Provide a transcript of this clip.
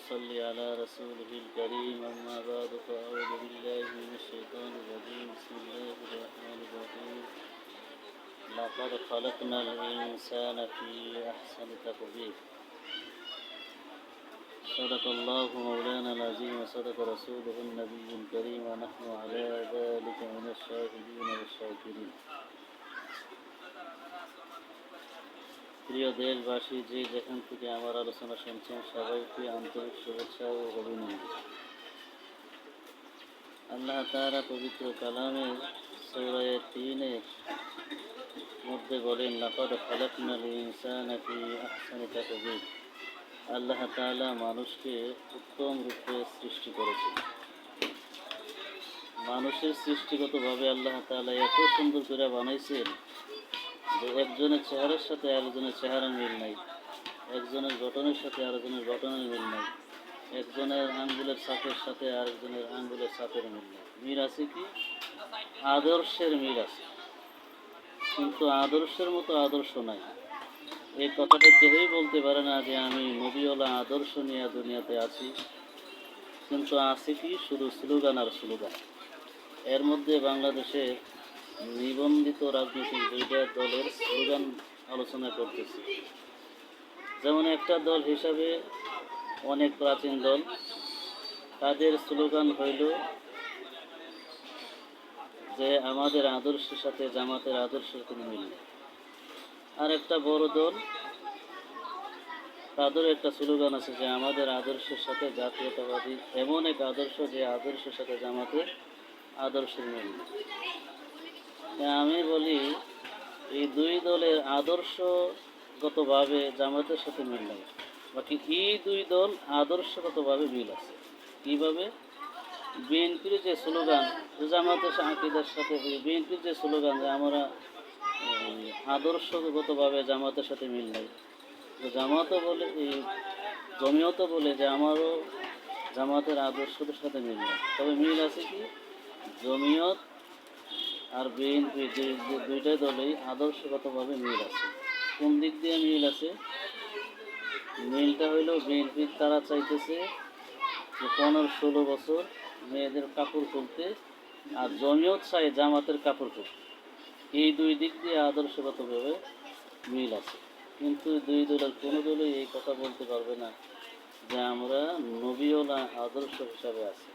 صل على رسوله الكريم أما بعد فأعوذ بالله من الشيطان الرجيم بسم الله الرحمن الرحيم لقد خلقنا الإنسان في أحسن تقويم صدق الله مولانا العظيم وصدق رسوله النبي الكريم ونحن على ذلك من الشاهدين والشاكرين প্রিয় দেশবাসী, যে যেখান থেকে আমার আলোচনা শুনছেন সবাইকে আন্তরিক শুভেচ্ছা ও অভিনন্দন। আল্লাহ তাআলা পবিত্র কালামে সূরা ৩-এর মধ্যে বলেন, লাকাদ খালাকনাল ইনসানা ফি আহসানি তাকওয়িম। আল্লাহ তাআলা মানুষকে উত্তম রূপে সৃষ্টি করেছেন। মানুষের সৃষ্টিগতভাবে আল্লাহ তাআলা এত সুন্দর করে বানাইছেন যে একজনের চেহারার সাথে আরেকজনের চেহারার মিল নাই, একজনের গঠনের সাথে আরেকজনের গঠনের মিল নাই, একজনের আঙ্গুলের ছাপের সাথে আরেকজনের আঙ্গুলের ছাপের মিল নাই। মিল আছে কি? আদর্শের মিল আছে, কিন্তু আদর্শের মতো আদর্শ নাই। এই কথাটা কেউই বলতে পারে না যে আমি নবীওয়ালা আদর্শ নিয়ে দুনিয়াতে আছি, কিন্তু আছে কি? শুধু স্লোগান আর স্লোগান। এর মধ্যে বাংলাদেশের নিবন্ধিত রাজনৈতিক দুইটা দলের স্লোগান আলোচনা করতেছি। যেমন একটা দল হিসাবে অনেক প্রাচীন দল, তাদের স্লোগান হইল যে আমাদের আদর্শের সাথে জামাতের আদর্শের কোনো মিল নেই। আর একটা বড় দল, তাদের একটা স্লোগান আছে যে আমাদের আদর্শের সাথে জাতীয়তাবাদী এমন এক আদর্শ যে আদর্শের সাথে জামাতের আদর্শের মিল নেই। আমি বলি এই দুই দলের আদর্শগতভাবে জামাতের সাথে মিল নেই, বাকি এই দুই দল আদর্শগতভাবে মিল আছে। কীভাবে? বিএনপির যে স্লোগান জামাতের আকিদার সাথে, বিএনপির যে স্লোগান যে আমরা আদর্শগতভাবে জামাতের সাথে মিল নেই, জামাতও বলে, জমিয়তও বলে যে আমারও জামাতের আদর্শের সাথে মিল নেই। তবে মিল আছে কি? জমিয়ত আর বিএনপি দুইটাই দলেই আদর্শগতভাবে মিল আছে। কোন দিক দিয়ে মিল আছে? মিলটা হইল বিএনপির তারা চাইতেছে যে 15-16 বছর মেয়েদের কাপড় খুলতে, আর জমিয়ত চাই জামাতের কাপড় খুলতে। এই দুই দিক দিয়ে আদর্শগতভাবে মিল আছে, কিন্তু দুই দলের কোনো দলই এই কথা বলতে পারবে না যে আমরা নবীওয়ালা আদর্শ হিসাবে আছি।